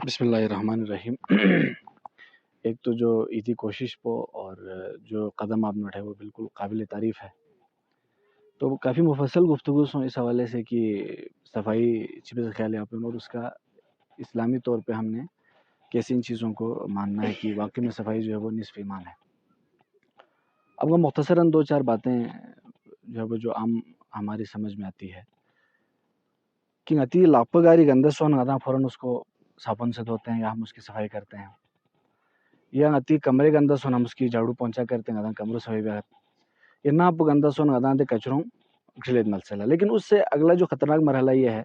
بسم اللہ الرحمن الرحیم ایک تو جو ایتی کوشش پو اور جو قدم آپ نے اٹھائے وہ بالکل قابل تعریف ہے. تو کافی مفصل گفتگو سوں اس حوالے سے کہ صفائی چیز خیال ہے آپ اور اس کا اسلامی طور پہ ہم نے کیسے ان چیزوں کو ماننا ہے کہ واقعی میں صفائی جو ہے وہ نصف ایمان ہے. اب وہ مختصراً دو چار باتیں جو ہے وہ جو عام ہماری سمجھ میں آتی ہے کہ نتی لاپگاری گندے سون غدا فوراً اس کو صابن سے دھوتے ہیں یا ہم اس کی صفائی کرتے ہیں، یا نتی کمرے کے اندر سون ہم اس کی جھاڑو پونچھا کرتے ہیں، کمروں صفائی بھی یہ نہ آپ گندا سون غدا دے کچروں کھلید ملسلہ. لیکن اس سے اگلا جو خطرناک مرحلہ یہ ہے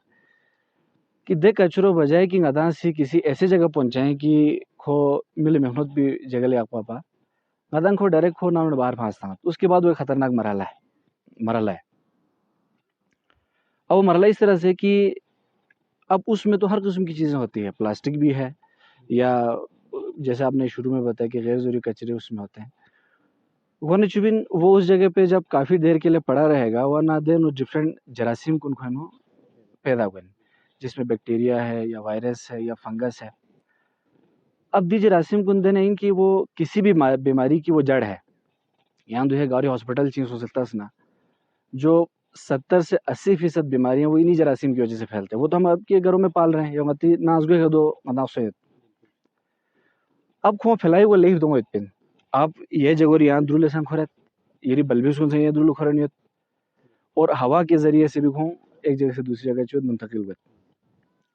کہ دے کچروں بجائے کہ غدا سے کسی ایسی جگہ پہنچائیں کہ کھو مل محنت بھی جگہ لے آپ پاپا غدا کھو ڈائریکٹ کھو نہ باہر پھانستا. اس کے بعد وہ ایک خطرناک مرحلہ ہے. اب وہ مرحلہ اس طرح سے کہ اب اس میں تو ہر قسم کی چیزیں ہوتی ہے، پلاسٹک بھی ہے، یا جیسے آپ نے شروع میں بتایا کہ غیر ضروری کچرے اس میں ہوتے ہیں. ون چبن وہ اس جگہ پہ جب کافی دیر کے لیے پڑا رہے گا وہ نہ دین ڈفرینٹ جراثیم کن کھانوں پیدا ہوئے جس میں بیکٹیریا ہے یا وائرس ہے یا فنگس ہے. اب دی جراثیم کن دین ان کی وہ کسی بھی بیماری کی وہ جڑ ہے. یہاں جو ہے گوری ہاسپٹل چیز ہو سکتا ہے نا، جو 70 سے 80% بیماریاں وہ انہی جراثیم کی وجہ سے پھیلتے ہیں. وہ تو ہم آپ کے گھروں میں پال رہے ہیں یا متی نازگو ہے دو مناسب. اب کھو پھیلائی وہ لے دوں اتپن آپ یہ جگہ یہاں درول سان کھورت یہ بلبی سن سے یہ درول کھورنیت اور ہوا کے ذریعے سے بھی کھوں ایک جگہ سے دوسری جگہ چوت منتقل ہوئے.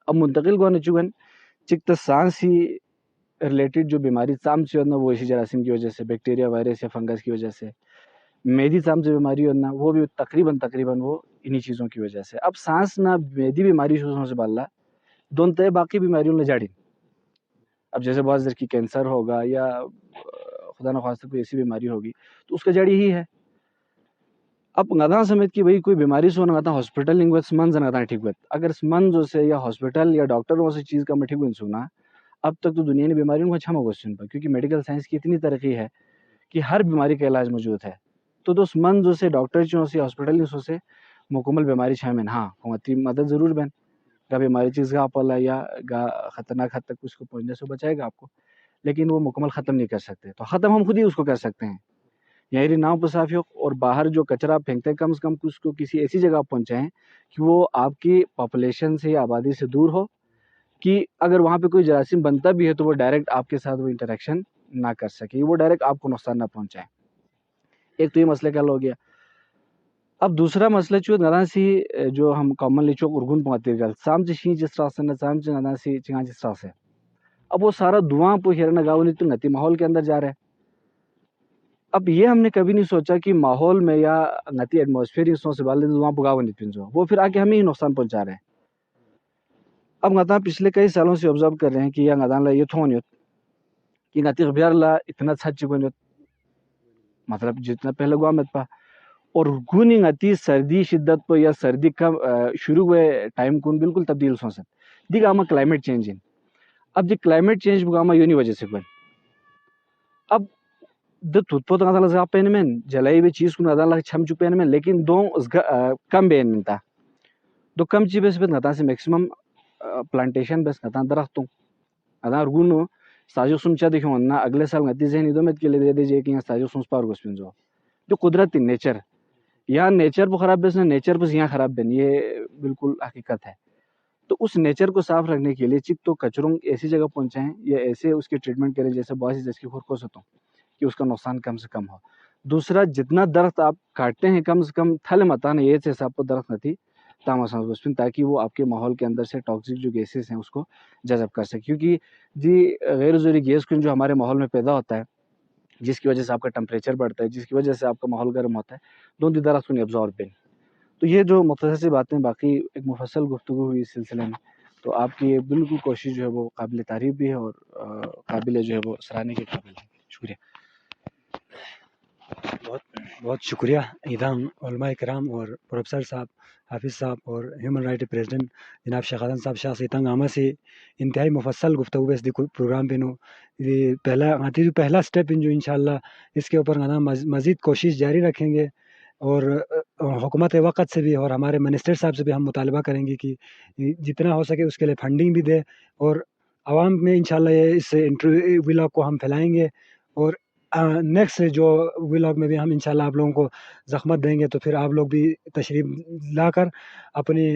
اب منتقل ہونے چکن چکتا سانس ہی ریلیٹڈ جو بیماری چام سے ہونا وہ اسی جراثیم کی وجہ سے، بیکٹیریا وائرس یا فنگس کی وجہ سے. میدی چام سے بیماری ہونا وہ بھی تقریباً وہ انہی چیزوں کی وجہ سے. اب سانس نہ میدی بیماری سے باللہ دون تے باقی بیماریوں نے جاڑی. اب جیسے بہت در کی کینسر ہوگا یا خدا نخواستہ کوئی ایسی بیماری ہوگی تو اس کا جڑ یہی ہے. اب غدا سمیت کہ بھئی کوئی بیماری سے ہونا ہاسپٹل لنگ سمن زنگتا ٹھیک ہوت اگر سمن سے یا ہاسپٹل یا ڈاکٹروں سے چیز کا میں ٹھیک ہوئی سنا اب تک تو دنیا نے بیماریوں کو اچھا موسم پر، کیونکہ میڈیکل سائنس کی اتنی ترقی ہے کہ ہر بیماری کا علاج موجود ہے. تو دوست من جو سے ڈاکٹر چوں سے ہاسپٹل سے مکمل بیماری شامل ہاں قوتی مدد ضرور بن گا بیماری چیز کا پلا یا گا خطرناک حد تک اس کو پہنچنے سے بچائے گا آپ کو، لیکن وہ مکمل ختم نہیں کر سکتے. تو ختم ہم خود ہی اس کو کر سکتے ہیں. یہی ناؤ پصافی اور باہر جو کچرا پھینکتے ہیں کم سے کم اس کو کسی ایسی جگہ پہنچائیں کہ وہ آپ کی پاپولیشن سے یا آبادی سے دور ہو، کہ اگر وہاں پہ کوئی جراثیم بنتا بھی ہے تو وہ ڈائریکٹ آپ کے ساتھ وہ انٹریکشن نہ کر سکے، وہ ڈائریکٹ آپ کو نقصان نہ پہنچائے. ایک تو یہ مسئلہ کا حل ہو گیا. اب دوسرا مسئلہ چوت غدا سی جو ہم کامنلی چوک ارگن پہنچتے گل سام چی جس طرح سے نہ سام چ غدا سی چنگا جس طرح سے اب وہ سارا دھواں پہ ہرنا گاؤں تو نتی ماحول کے اندر جا رہا ہے. اب یہ ہم نے کبھی نہیں سوچا کہ ماحول میں یا نتی ایٹماسفیئر سے بالے دھواں پگاو نہیں پنجو وہ پھر آگے ہمیں ہی نقصان پہنچا رہے ہیں. اب غدا پچھلے کئی سالوں سے آبزرو کر رہے ہیں کہ یہ غدا لا یہ تھون کہ نتی غبیار لا اتنا سچ چکن مطلب جتنا پہلے گوا مت پا اور گونی نتی سردی شدت پہ یا سردی کا شروع ہوئے ٹائم کون بالکل تبدیل سو سکتے دی گاما کلائمیٹ چینج. اب جو کلائمیٹ چینج بگاما یونی وجہ سے کوئی اب تھوت غدا پہن میں جلائی بھی چیز کو غدا چھم چو پہن میں لیکن دو کم بین منتا دو کم چیز بس غدا سے میکسیمم پلانٹیشن بس غدا درختوں غدا ارگونو ساجو سمچا دیکھو نا اگلے سال غدی ذہنی دو مت کے لیے دے دیجیے کہ ساجو سمس پار گوس پنجو جو قدرتی نیچر یا نیچر کو خراب بس نیچر بس یہاں خراب بن یہ بالکل حقیقت ہے. تو اس نیچر کو صاف رکھنے کے لیے چک تو کچروں ایسی جگہ پہنچائیں یا ایسے اس کی ٹریٹمنٹ کریں جیسے بہت سی جس کی خورکوس ہوتا ہوں کہ اس کا نقصان کم سے کم ہو. دوسرا جتنا درخت آپ کاٹتے ہیں کم سے کم تھل متانا یہ سے حساب کو درخت نہیں تامسن تاکہ وہ آپ کے ماحول کے اندر سے ٹاکسک جو گیسز ہیں اس کو جذب کر سکے. کیونکہ جی غیر ضروری گیس جو ہمارے ماحول میں پیدا ہوتا ہے جس کی وجہ سے آپ کا ٹمپریچر بڑھتا ہے، جس کی وجہ سے آپ کا ماحول گرم ہوتا ہے، دونوں درخت کو ابزارب بن. تو یہ جو مختصر سی باتیں باقی ایک مفصل گفتگو ہوئی اس سلسلے میں، تو آپ کی یہ بالکل کوشش جو ہے وہ قابل تعریف بھی ہے اور قابل جو ہے وہ سراہنے کے قابل ہے. شکریہ. بہت شکریہ اعدام علماء کرام اور پروفیسر صاحب، حافظ صاحب اور ہیومن رائٹ پریزیڈنٹ جناب شیخ صاحب شاہ تنگ آمہ سے انتہائی مفصل گفتگو بس دی پروگرام پہ نو یہ پہلا سٹیپ ان جو انشاءاللہ اس کے اوپر مزید کوشش جاری رکھیں گے اور حکومت وقت سے بھی اور ہمارے منسٹر صاحب سے بھی ہم مطالبہ کریں گے کہ جتنا ہو سکے اس کے لیے فنڈنگ بھی دے اور عوام میں انشاءاللہ یہ اس انٹرویو ولاگ کو ہم پھیلائیں گے، اور نیکسٹ جو ولاگ میں بھی ہم انشاءاللہ آپ لوگوں کو زحمت دیں گے، تو پھر آپ لوگ بھی تشریف لا کر اپنی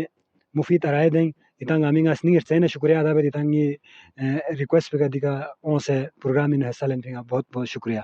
مفید رائے دیں. اتنگ آمینگ اسنی ارسین شکریہ ادا بر اتنگ ریکویسٹ پہ دی کا اون سے پروگرام ان حصہ لینے کا بہت بہت شکریہ.